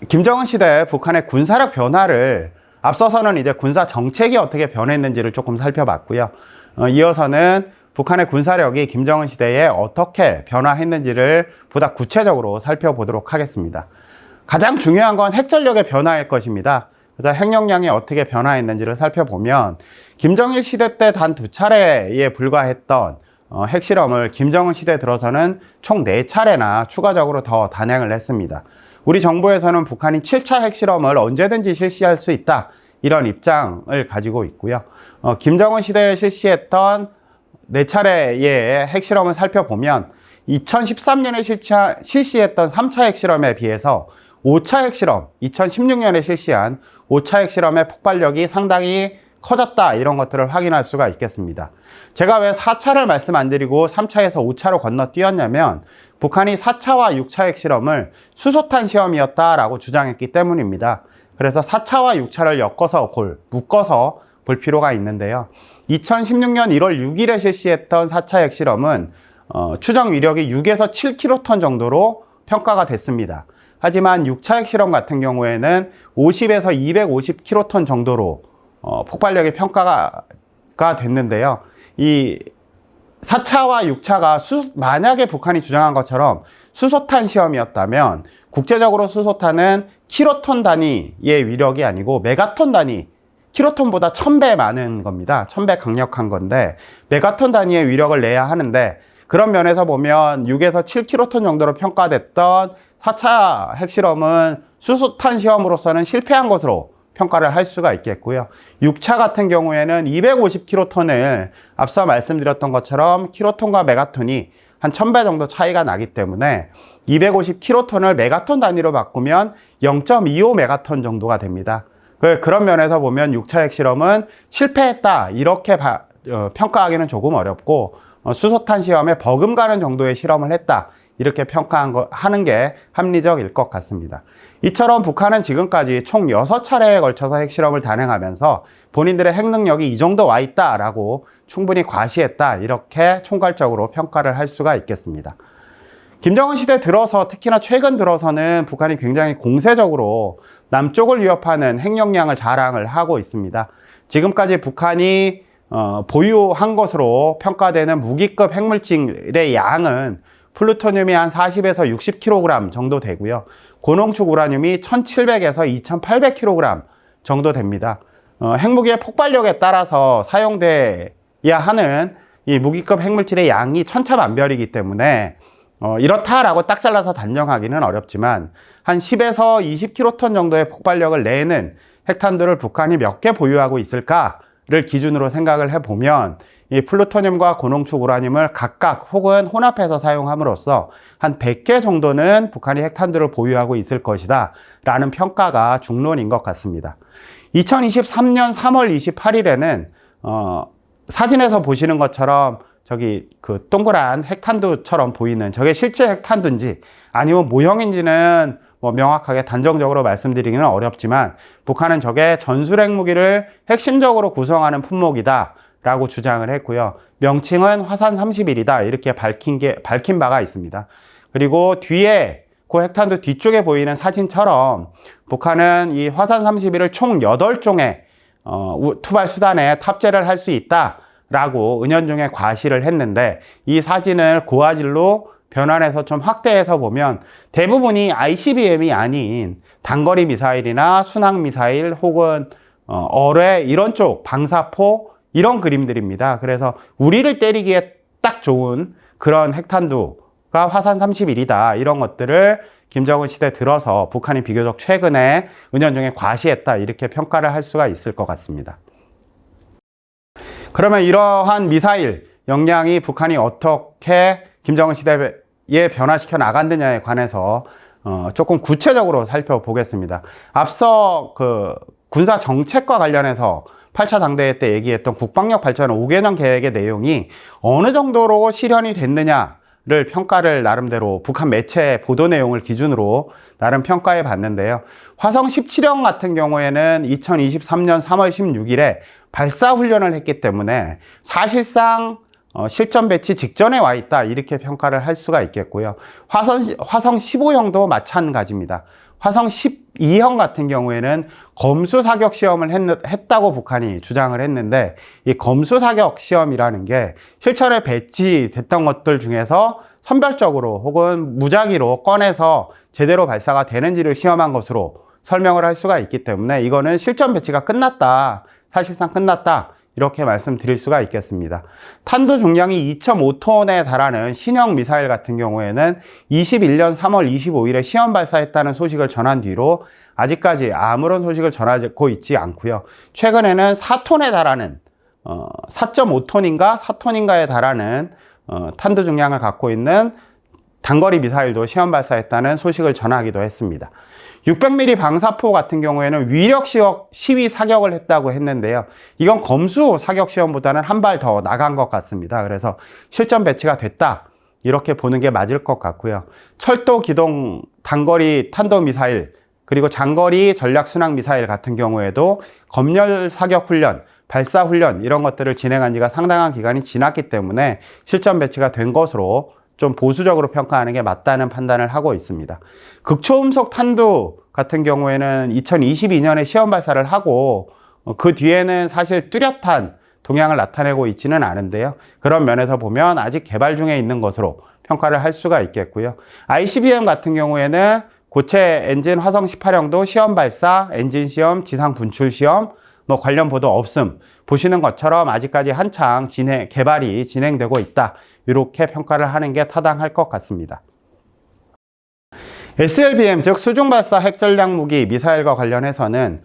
김정은 시대 북한의 군사력 변화를, 앞서서는 이제 군사 정책이 어떻게 변했는지를 조금 살펴봤고요. 이어서는 북한의 군사력이 김정은 시대에 어떻게 변화했는지를 보다 구체적으로 살펴보도록 하겠습니다. 가장 중요한 건 핵전력의 변화일 것입니다. 그래서 핵 역량이 어떻게 변화했는지를 살펴보면, 김정일 시대 때 단 2차례에 불과했던 핵실험을 김정은 시대 들어서는 총 4차례나 추가적으로 더 단행을 했습니다. 우리 정부에서는 북한이 7차 핵실험을 언제든지 실시할 수 있다, 이런 입장을 가지고 있고요. 김정은 시대에 실시했던 4차례의 핵실험을 살펴보면 2013년에 실시했던 3차 핵실험에 비해서 5차 핵실험, 2016년에 실시한 5차 핵실험의 폭발력이 상당히 커졌다, 이런 것들을 확인할 수가 있겠습니다. 제가 왜 4차를 말씀 안 드리고 3차에서 5차로 건너뛰었냐면, 북한이 4차와 6차 핵실험을 수소탄 시험이었다라고 주장했기 때문입니다. 그래서 4차와 6차를 묶어서 볼 필요가 있는데요. 2016년 1월 6일에 실시했던 4차 핵실험은 추정 위력이 6에서 7킬로톤 정도로 평가가 됐습니다. 하지만 6차 핵실험 같은 경우에는 50에서 250킬로톤 정도로 폭발력이 평가가 됐는데요. 이 4차와 6차가 만약에 북한이 주장한 것처럼 수소탄 시험이었다면, 국제적으로 수소탄은 킬로톤 단위의 위력이 아니고 메가톤 단위, 킬로톤보다 1000배 많은 겁니다. 1000배 강력한 건데 메가톤 단위의 위력을 내야 하는데, 그런 면에서 보면 6에서 7킬로톤 정도로 평가됐던 4차 핵실험은 수소탄 시험으로서는 실패한 것으로 평가를 할 수가 있겠고요. 6차 같은 경우에는 250킬로톤을 앞서 말씀드렸던 것처럼 킬로톤과 메가톤이 한 1000배 정도 차이가 나기 때문에 250킬로톤을 메가톤 단위로 바꾸면 0.25 메가톤 정도가 됩니다. 그런 면에서 보면 6차 핵실험은 실패했다, 이렇게 평가하기는 조금 어렵고, 수소탄 시험에 버금가는 정도의 실험을 했다, 이렇게 평가하는 게 합리적일 것 같습니다. 이처럼 북한은 지금까지 총 6차례에 걸쳐서 핵실험을 단행하면서 본인들의 핵 능력이 이 정도 와 있다라고 충분히 과시했다, 이렇게 총괄적으로 평가를 할 수가 있겠습니다. 김정은 시대 들어서, 특히나 최근 들어서는 북한이 굉장히 공세적으로 남쪽을 위협하는 핵 역량을 자랑을 하고 있습니다. 지금까지 북한이 보유한 것으로 평가되는 무기급 핵물질의 양은 플루토늄이 한 40에서 60kg 정도 되고요. 고농축 우라늄이 1700에서 2800kg 정도 됩니다. 핵무기의 폭발력에 따라서 사용돼야 하는 이 무기급 핵물질의 양이 천차만별이기 때문에 이렇다라고 딱 잘라서 단정하기는 어렵지만, 한 10에서 20킬로톤 정도의 폭발력을 내는 핵탄두를 북한이 몇 개 보유하고 있을까를 기준으로 생각을 해보면, 이 플루토늄과 고농축 우라늄을 각각 혹은 혼합해서 사용함으로써 한 100개 정도는 북한이 핵탄두를 보유하고 있을 것이다 라는 평가가 중론인 것 같습니다. 2023년 3월 28일에는 사진에서 보시는 것처럼 저기 그 동그란 핵탄두처럼 보이는 저게 실제 핵탄두인지 아니면 모형인지는 뭐 명확하게 단정적으로 말씀드리기는 어렵지만 북한은 저게 전술핵 무기를 핵심적으로 구성하는 품목이다 라고 주장을 했고요. 명칭은 화산 31이다 이렇게 밝힌 바가 있습니다. 그리고 뒤에 그 핵탄두 뒤쪽에 보이는 사진처럼 북한은 이 화산 31을 총 8종의 투발 수단에 탑재를 할 수 있다라고 은연중에 과시를 했는데 이 사진을 고화질로 변환해서 좀 확대해서 보면 대부분이 ICBM이 아닌 단거리 미사일이나 순항 미사일 혹은 어뢰 이런 쪽 방사포 이런 그림들입니다. 그래서 우리를 때리기에 딱 좋은 그런 핵탄두가 화산 31이다 이런 것들을 김정은 시대 들어서 북한이 비교적 최근에 은연중에 과시했다 이렇게 평가를 할 수가 있을 것 같습니다. 그러면 이러한 미사일 역량이 북한이 어떻게 김정은 시대에 변화시켜 나갔느냐에 관해서 조금 구체적으로 살펴보겠습니다. 앞서 그 군사 정책과 관련해서 8차 당대회 때 얘기했던 국방력 발전 5개년 계획의 내용이 어느 정도로 실현이 됐느냐를 평가를 나름대로 북한 매체 보도 내용을 기준으로 나름 평가해 봤는데요. 화성 17형 같은 경우에는 2023년 3월 16일에 발사 훈련을 했기 때문에 사실상 실전 배치 직전에 와 있다 이렇게 평가를 할 수가 있겠고요. 화성 15형도 마찬가지입니다. 화성 12형 같은 경우에는 검수 사격 시험을 했다고 북한이 주장을 했는데 이 검수 사격 시험이라는 게 실전에 배치됐던 것들 중에서 선별적으로 혹은 무작위로 꺼내서 제대로 발사가 되는지를 시험한 것으로 설명을 할 수가 있기 때문에 이거는 실전 배치가 끝났다. 사실상 끝났다. 이렇게 말씀드릴 수가 있겠습니다. 탄두 중량이 2.5톤에 달하는 신형 미사일 같은 경우에는 21년 3월 25일에 시험 발사했다는 소식을 전한 뒤로 아직까지 아무런 소식을 전하고 있지 않고요. 최근에는 4톤에 달하는 4.5톤인가 4톤인가에 달하는 탄두 중량을 갖고 있는 단거리 미사일도 시험 발사했다는 소식을 전하기도 했습니다. 600mm 방사포 같은 경우에는 위력 시위 사격을 했다고 했는데요. 이건 검수 사격 시험보다는 한 발 더 나간 것 같습니다. 그래서 실전 배치가 됐다. 이렇게 보는 게 맞을 것 같고요. 철도 기동 단거리 탄도 미사일 그리고 장거리 전략 순항 미사일 같은 경우에도 검열 사격 훈련, 발사 훈련 이런 것들을 진행한 지가 상당한 기간이 지났기 때문에 실전 배치가 된 것으로 좀 보수적으로 평가하는 게 맞다는 판단을 하고 있습니다. 극초음속 탄두 같은 경우에는 2022년에 시험 발사를 하고 그 뒤에는 사실 뚜렷한 동향을 나타내고 있지는 않은데요. 그런 면에서 보면 아직 개발 중에 있는 것으로 평가를 할 수가 있겠고요. ICBM 같은 경우에는 고체 엔진 화성 18형도 시험 발사, 엔진 시험, 지상 분출 시험 뭐 관련 보도 없음. 보시는 것처럼 아직까지 한창 개발이 진행되고 있다. 이렇게 평가를 하는 게 타당할 것 같습니다. SLBM, 즉 수중발사 핵전략 무기 미사일과 관련해서는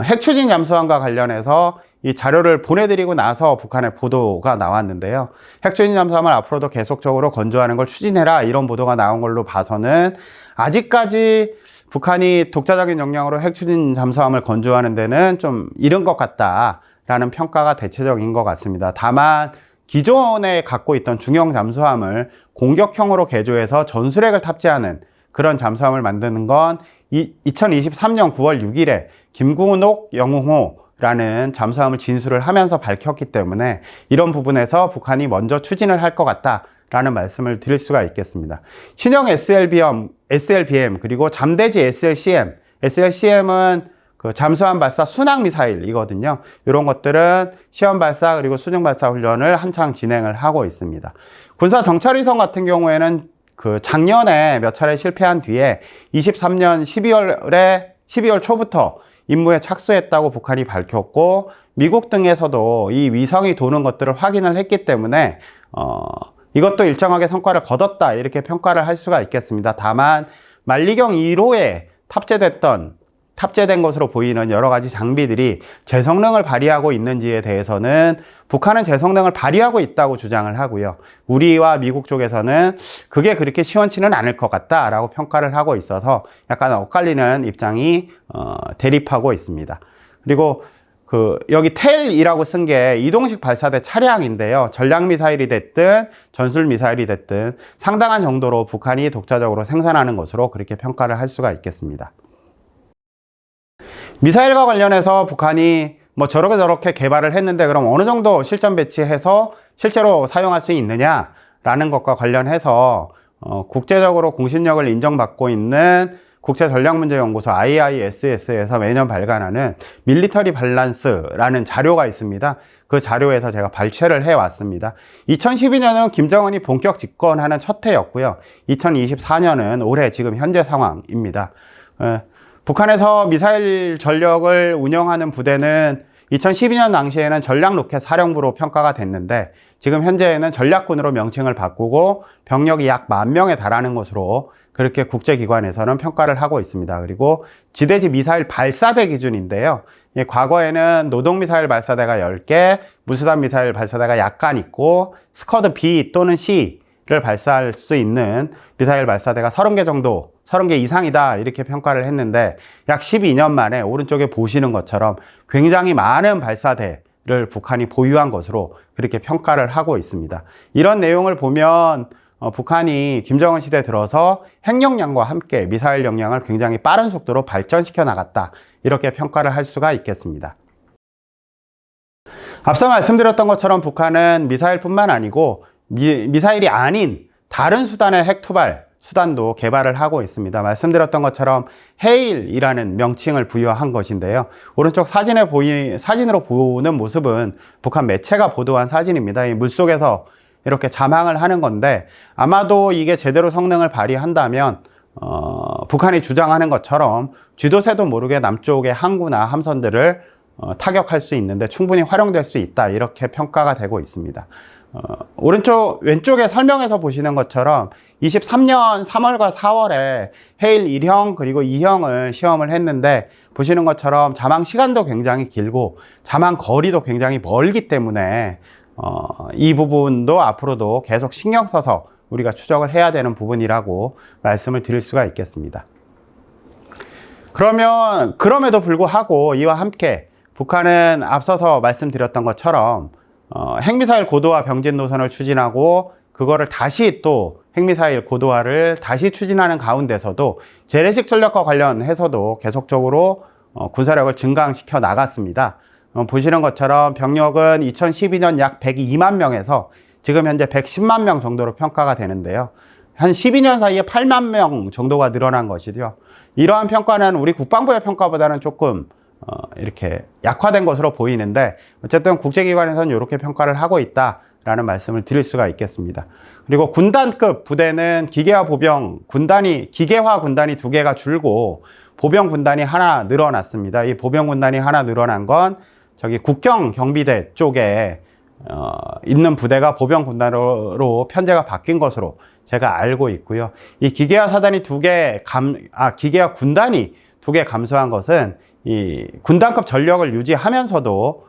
핵추진 잠수함과 관련해서 이 자료를 보내드리고 나서 북한의 보도가 나왔는데요. 핵추진 잠수함을 앞으로도 계속적으로 건조하는 걸 추진해라 이런 보도가 나온 걸로 봐서는 아직까지 북한이 독자적인 역량으로 핵추진 잠수함을 건조하는 데는 좀 이른 것 같다라는 평가가 대체적인 것 같습니다. 다만 기존에 갖고 있던 중형 잠수함을 공격형으로 개조해서 전술핵을 탑재하는 그런 잠수함을 만드는 건 2023년 9월 6일에 김군옥 영웅호라는 잠수함을 진수를 하면서 밝혔기 때문에 이런 부분에서 북한이 먼저 추진을 할 것 같다라는 말씀을 드릴 수가 있겠습니다. 신형 SLBM 그리고 잠대지 SLCM은 그 잠수함 발사 순항 미사일이거든요. 이런 것들은 시험 발사 그리고 수중 발사 훈련을 한창 진행을 하고 있습니다. 군사 정찰위성 같은 경우에는 그 작년에 몇 차례 실패한 뒤에 23년 12월 초부터 임무에 착수했다고 북한이 밝혔고 미국 등에서도 이 위성이 도는 것들을 확인을 했기 때문에 이것도 일정하게 성과를 거뒀다 이렇게 평가를 할 수가 있겠습니다. 다만 만리경 1호에 탑재된 것으로 보이는 여러 가지 장비들이 제 성능을 발휘하고 있는지에 대해서는 북한은 제 성능을 발휘하고 있다고 주장을 하고요. 우리와 미국 쪽에서는 그게 그렇게 시원치는 않을 것 같다라고 평가를 하고 있어서 약간 엇갈리는 입장이 대립하고 있습니다. 그리고 여기 텔이라고 쓴 게 이동식 발사대 차량인데요. 전략미사일이 됐든 전술미사일이 됐든 상당한 정도로 북한이 독자적으로 생산하는 것으로 그렇게 평가를 할 수가 있겠습니다. 미사일과 관련해서 북한이 뭐 저렇게 개발을 했는데 그럼 어느 정도 실전 배치해서 실제로 사용할 수 있느냐라는 것과 관련해서 국제적으로 공신력을 인정받고 있는 국제전략문제연구소 IISS에서 매년 발간하는 밀리터리 밸런스라는 자료가 있습니다. 그 자료에서 제가 발췌를 해왔습니다. 2012년은 김정은이 본격 집권하는 첫 해였고요. 2024년은 올해 지금 현재 상황입니다. 북한에서 미사일 전력을 운영하는 부대는 2012년 당시에는 전략로켓 사령부로 평가가 됐는데 지금 현재에는 전략군으로 명칭을 바꾸고 병력이 약 10,000명에 달하는 것으로 그렇게 국제기관에서는 평가를 하고 있습니다. 그리고 지대지 미사일 발사대 기준인데요. 과거에는 노동미사일 발사대가 10개, 무수단 미사일 발사대가 약간 있고 스쿼드 B 또는 C를 발사할 수 있는 미사일 발사대가 30개 정도 30개 이상이다 이렇게 평가를 했는데 약 12년 만에 오른쪽에 보시는 것처럼 굉장히 많은 발사대를 북한이 보유한 것으로 그렇게 평가를 하고 있습니다. 이런 내용을 보면 북한이 김정은 시대 들어서 핵역량과 함께 미사일 역량을 굉장히 빠른 속도로 발전시켜 나갔다 이렇게 평가를 할 수가 있겠습니다. 앞서 말씀드렸던 것처럼 북한은 미사일뿐만 아니고 미사일이 아닌 다른 수단의 핵투발 수단도 개발을 하고 있습니다. 말씀드렸던 것처럼 헤일이라는 명칭을 부여한 것인데요. 오른쪽 사진으로 보는 모습은 북한 매체가 보도한 사진입니다. 이 물속에서 이렇게 자망을 하는 건데 아마도 이게 제대로 성능을 발휘한다면 북한이 주장하는 것처럼 쥐도 새도 모르게 남쪽의 항구나 함선들을 타격할 수 있는데 충분히 활용될 수 있다 이렇게 평가가 되고 있습니다. 왼쪽에 설명에서 보시는 것처럼 23년 3월과 4월에 헤일 1형 그리고 2형을 시험을 했는데 보시는 것처럼 자망 시간도 굉장히 길고 자망 거리도 굉장히 멀기 때문에 이 부분도 앞으로도 계속 신경 써서 우리가 추적을 해야 되는 부분이라고 말씀을 드릴 수가 있겠습니다. 그럼에도 불구하고 이와 함께 북한은 앞서서 말씀드렸던 것처럼 핵미사일 고도화 병진 노선을 추진하고 그거를 다시 또 핵미사일 고도화를 다시 추진하는 가운데서도 재래식 전력과 관련해서도 계속적으로 군사력을 증강시켜 나갔습니다. 보시는 것처럼 병력은 2012년 약 102만 명에서 지금 현재 110만 명 정도로 평가가 되는데요. 한 12년 사이에 8만 명 정도가 늘어난 것이죠. 이러한 평가는 우리 국방부의 평가보다는 조금 이렇게 약화된 것으로 보이는데 어쨌든 국제기관에서는 이렇게 평가를 하고 있다라는 말씀을 드릴 수가 있겠습니다. 그리고 군단급 부대는 기계화 군단이 2개가 줄고 보병 군단이 하나 늘어났습니다. 이 보병 군단이 하나 늘어난 건 저기 국경 경비대 쪽에 있는 부대가 보병 군단으로 편제가 바뀐 것으로 제가 알고 있고요. 이 기계화 군단이 2개 감소한 것은 이 군단급 전력을 유지하면서도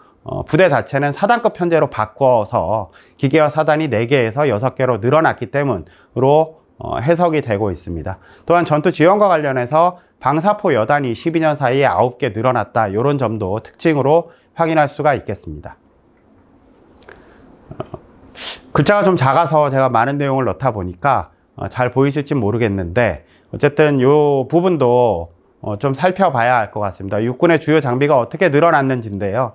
부대 자체는 사단급 편제로 바꿔서 기계화 사단이 4개에서 6개로 늘어났기 때문으로 해석이 되고 있습니다. 또한 전투 지원과 관련해서 방사포 여단이 12년 사이에 9개 늘어났다. 이런 점도 특징으로 확인할 수가 있겠습니다. 글자가 좀 작아서 제가 많은 내용을 넣다 보니까 잘 보이실지 모르겠는데 어쨌든 이 부분도 좀 살펴봐야 할 것 같습니다. 육군의 주요 장비가 어떻게 늘어났는지인데요.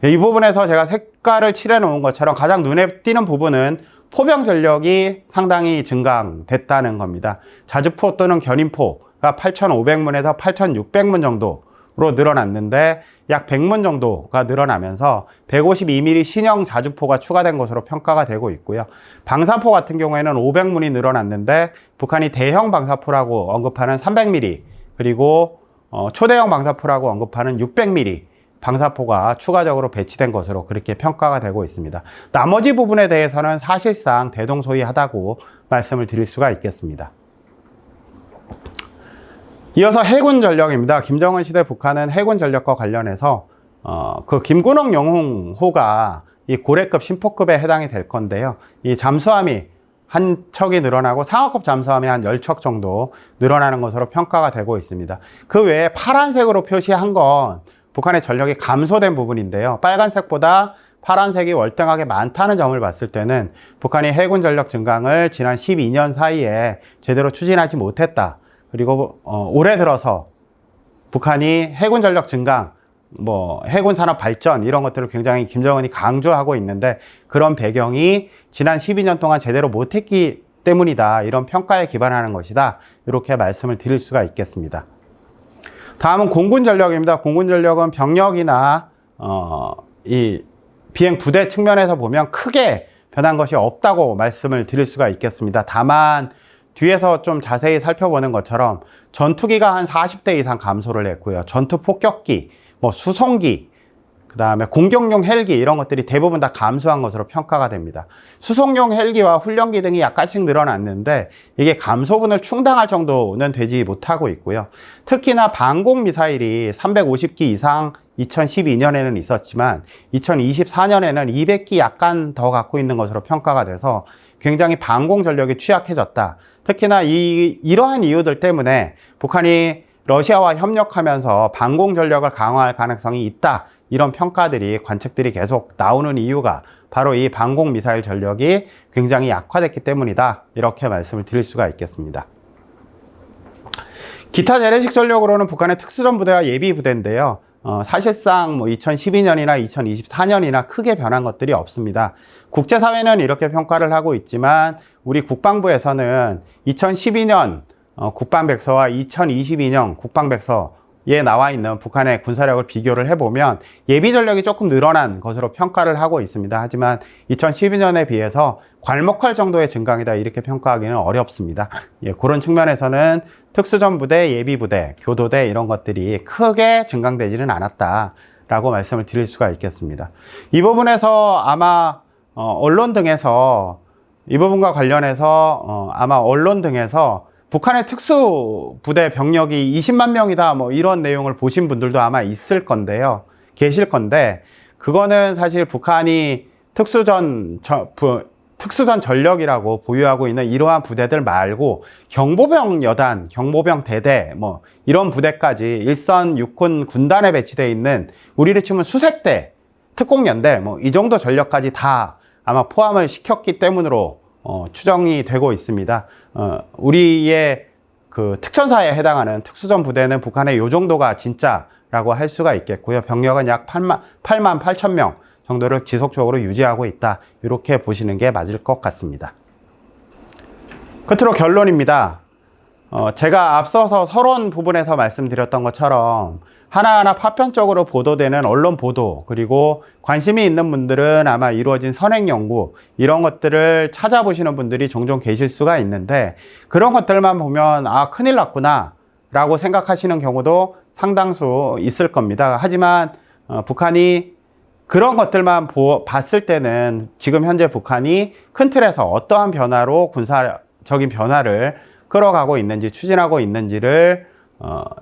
이 부분에서 제가 색깔을 칠해 놓은 것처럼 가장 눈에 띄는 부분은 포병 전력이 상당히 증강됐다는 겁니다. 자주포 또는 견인포가 8,500문에서 8,600문 정도로 늘어났는데 약 100문 정도가 늘어나면서 152mm 신형 자주포가 추가된 것으로 평가가 되고 있고요. 방사포 같은 경우에는 500문이 늘어났는데 북한이 대형 방사포라고 언급하는 300mm 그리고 초대형 방사포라고 언급하는 600mm 방사포가 추가적으로 배치된 것으로 그렇게 평가가 되고 있습니다. 나머지 부분에 대해서는 사실상 대동소이하다고 말씀을 드릴 수가 있겠습니다. 이어서 해군 전력입니다. 김정은 시대 북한은 해군 전력과 관련해서 그 김군홍 영웅호가 이 고래급 심포급에 해당이 될 건데요. 이 잠수함이 한 척이 늘어나고 상어급 잠수함이 한 10척 정도 늘어나는 것으로 평가가 되고 있습니다. 그 외에 파란색으로 표시한 건 북한의 전력이 감소된 부분인데요. 빨간색보다 파란색이 월등하게 많다는 점을 봤을 때는 북한이 해군 전력 증강을 지난 12년 사이에 제대로 추진하지 못했다. 그리고 올해 들어서 북한이 해군 전력 증강, 해군 산업 발전 이런 것들을 굉장히 김정은이 강조하고 있는데 그런 배경이 지난 12년 동안 제대로 못했기 때문이다. 이런 평가에 기반하는 것이다. 이렇게 말씀을 드릴 수가 있겠습니다. 다음은 공군 전력입니다. 공군 전력은 병력이나 이 비행 부대 측면에서 보면 크게 변한 것이 없다고 말씀을 드릴 수가 있겠습니다. 다만 뒤에서 좀 자세히 살펴보는 것처럼 전투기가 한 40대 이상 감소를 했고요. 전투 폭격기, 수송기, 그 다음에 공격용 헬기 이런 것들이 대부분 다 감소한 것으로 평가가 됩니다. 수송용 헬기와 훈련기 등이 약간씩 늘어났는데 이게 감소분을 충당할 정도는 되지 못하고 있고요. 특히나 방공 미사일이 350기 이상 2012년에는 있었지만 2024년에는 200기 약간 더 갖고 있는 것으로 평가가 돼서 굉장히 방공 전력이 취약해졌다. 특히나 이러한 이유들 때문에 북한이 러시아와 협력하면서 방공 전력을 강화할 가능성이 있다. 이런 평가들이, 관측들이 계속 나오는 이유가 바로 이 방공 미사일 전력이 굉장히 약화됐기 때문이다. 이렇게 말씀을 드릴 수가 있겠습니다. 기타 재래식 전력으로는 북한의 특수전 부대와 예비 부대인데요. 사실상 2012년이나 2024년이나 크게 변한 것들이 없습니다. 국제사회는 이렇게 평가를 하고 있지만 우리 국방부에서는 2012년 국방백서와 2022년 국방백서에 나와 있는 북한의 군사력을 비교를 해보면 예비 전력이 조금 늘어난 것으로 평가를 하고 있습니다. 하지만 2012년에 비해서 괄목할 정도의 증강이다 이렇게 평가하기는 어렵습니다. 그런 측면에서는 특수전부대, 예비부대, 교도대 이런 것들이 크게 증강되지는 않았다라고 말씀을 드릴 수가 있겠습니다. 이 부분에서 아마 언론 등에서 이 부분과 관련해서 아마 언론 등에서 북한의 특수부대 병력이 20만 명이다 이런 내용을 보신 분들도 아마 계실 건데 그거는 사실 북한이 특수전 전력이라고 보유하고 있는 이러한 부대들 말고 경보병 여단, 경보병 대대 이런 부대까지 일선 육군 군단에 배치되어 있는 우리를 치면 수색대, 특공연대 이 정도 전력까지 다 아마 포함을 시켰기 때문으로 추정이 되고 있습니다. 우리의 그 특전사에 해당하는 특수전 부대는 북한의 요 정도가 진짜라고 할 수가 있겠고요. 병력은 약 8만 8천 명 정도를 지속적으로 유지하고 있다. 이렇게 보시는 게 맞을 것 같습니다. 끝으로 결론입니다. 제가 앞서서 서론 부분에서 말씀드렸던 것처럼 하나하나 파편적으로 보도되는 언론 보도 그리고 관심이 있는 분들은 아마 이루어진 선행 연구 이런 것들을 찾아보시는 분들이 종종 계실 수가 있는데 그런 것들만 보면 큰일 났구나 라고 생각하시는 경우도 상당수 있을 겁니다. 하지만 북한이 그런 것들만 봤을 때는 지금 현재 북한이 큰 틀에서 어떠한 변화로 군사적인 변화를 끌어가고 있는지 추진하고 있는지를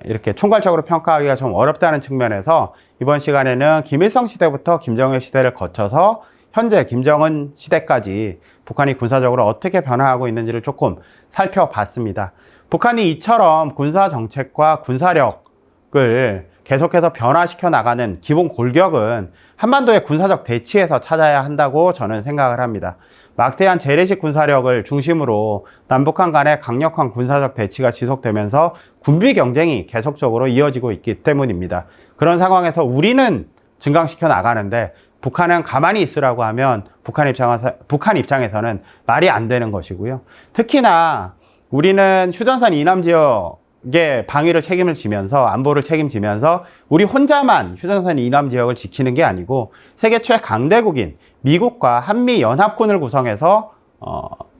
이렇게 총괄적으로 평가하기가 좀 어렵다는 측면에서 이번 시간에는 김일성 시대부터 김정일 시대를 거쳐서 현재 김정은 시대까지 북한이 군사적으로 어떻게 변화하고 있는지를 조금 살펴봤습니다. 북한이 이처럼 군사 정책과 군사력을 계속해서 변화시켜 나가는 기본 골격은 한반도의 군사적 대치에서 찾아야 한다고 저는 생각을 합니다. 막대한 재래식 군사력을 중심으로 남북한 간의 강력한 군사적 대치가 지속되면서 군비 경쟁이 계속적으로 이어지고 있기 때문입니다. 그런 상황에서 우리는 증강시켜 나가는데 북한은 가만히 있으라고 하면 북한 입장에서는 말이 안 되는 것이고요. 특히나 우리는 휴전선 이남 지역의 방위를 책임을 지면서 안보를 책임지면서 우리 혼자만 휴전선 이남 지역을 지키는 게 아니고 세계 최강대국인 미국과 한미연합군을 구성해서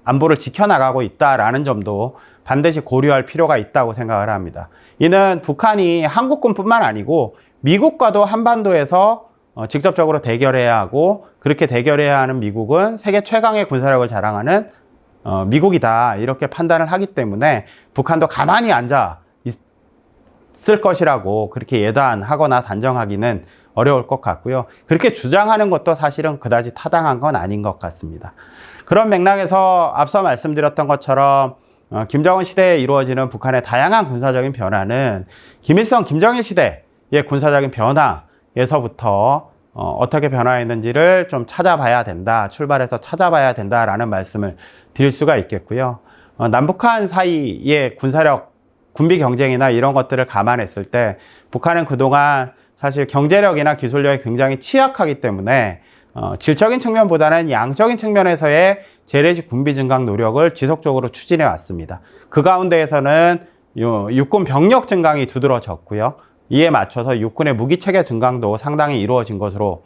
안보를 지켜나가고 있다라는 점도 반드시 고려할 필요가 있다고 생각을 합니다. 이는 북한이 한국군뿐만 아니고 미국과도 한반도에서 직접적으로 대결해야 하고 그렇게 대결해야 하는 미국은 세계 최강의 군사력을 자랑하는 미국이다 이렇게 판단을 하기 때문에 북한도 가만히 앉아 있을 것이라고 그렇게 예단하거나 단정하기는 어려울 것 같고요. 그렇게 주장하는 것도 사실은 그다지 타당한 건 아닌 것 같습니다. 그런 맥락에서 앞서 말씀드렸던 것처럼 김정은 시대에 이루어지는 북한의 다양한 군사적인 변화는 김일성, 김정일 시대에 군사적인 변화에서부터 어떻게 변화했는지를 좀 찾아봐야 된다, 출발해서 찾아봐야 된다라는 말씀을 드릴 수가 있겠고요. 남북한 사이의 군사력, 군비 경쟁이나 이런 것들을 감안했을 때 북한은 그동안 사실 경제력이나 기술력이 굉장히 취약하기 때문에 질적인 측면보다는 양적인 측면에서의 재래식 군비 증강 노력을 지속적으로 추진해 왔습니다. 그 가운데에서는 육군 병력 증강이 두드러졌고요. 이에 맞춰서 육군의 무기체계 증강도 상당히 이루어진 것으로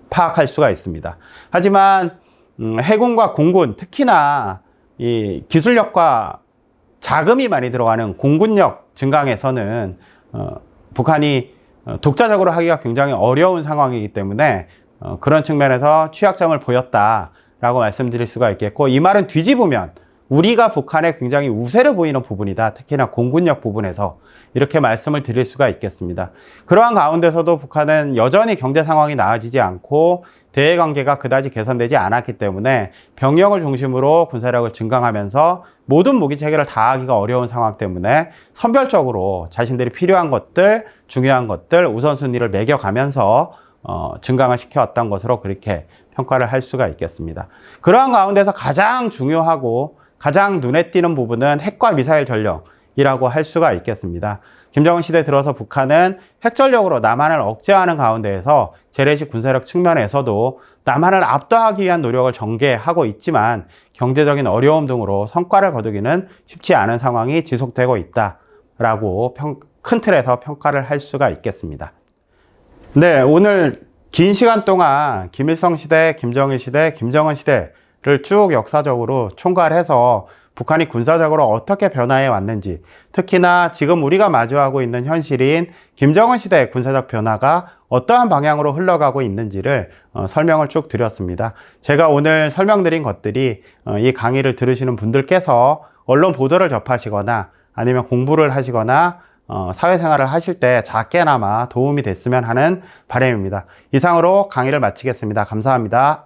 파악할 수가 있습니다. 하지만 해군과 공군, 특히나 이 기술력과 자금이 많이 들어가는 공군력 증강에서는 북한이 독자적으로 하기가 굉장히 어려운 상황이기 때문에 그런 측면에서 취약점을 보였다라고 말씀드릴 수가 있겠고, 이 말은 뒤집으면 우리가 북한에 굉장히 우세를 보이는 부분이다, 특히나 공군력 부분에서, 이렇게 말씀을 드릴 수가 있겠습니다. 그러한 가운데서도 북한은 여전히 경제 상황이 나아지지 않고 대외 관계가 그다지 개선되지 않았기 때문에 병력을 중심으로 군사력을 증강하면서 모든 무기 체계를 다하기가 어려운 상황 때문에 선별적으로 자신들이 필요한 것들, 중요한 것들 우선순위를 매겨가면서 증강을 시켜왔던 것으로 그렇게 평가를 할 수가 있겠습니다. 그러한 가운데서 가장 중요하고 가장 눈에 띄는 부분은 핵과 미사일 전력이라고 할 수가 있겠습니다. 김정은 시대 들어서 북한은 핵전력으로 남한을 억제하는 가운데에서 재래식 군사력 측면에서도 남한을 압도하기 위한 노력을 전개하고 있지만 경제적인 어려움 등으로 성과를 거두기는 쉽지 않은 상황이 지속되고 있다라고 큰 틀에서 평가를 할 수가 있겠습니다. 네, 오늘 긴 시간 동안 김일성 시대, 김정일 시대, 김정은 시대를 쭉 역사적으로 총괄해서 북한이 군사적으로 어떻게 변화해 왔는지, 특히나 지금 우리가 마주하고 있는 현실인 김정은 시대의 군사적 변화가 어떠한 방향으로 흘러가고 있는지를 설명을 쭉 드렸습니다. 제가 오늘 설명드린 것들이 이 강의를 들으시는 분들께서 언론 보도를 접하시거나 아니면 공부를 하시거나 사회생활을 하실 때 작게나마 도움이 됐으면 하는 바람입니다. 이상으로 강의를 마치겠습니다. 감사합니다.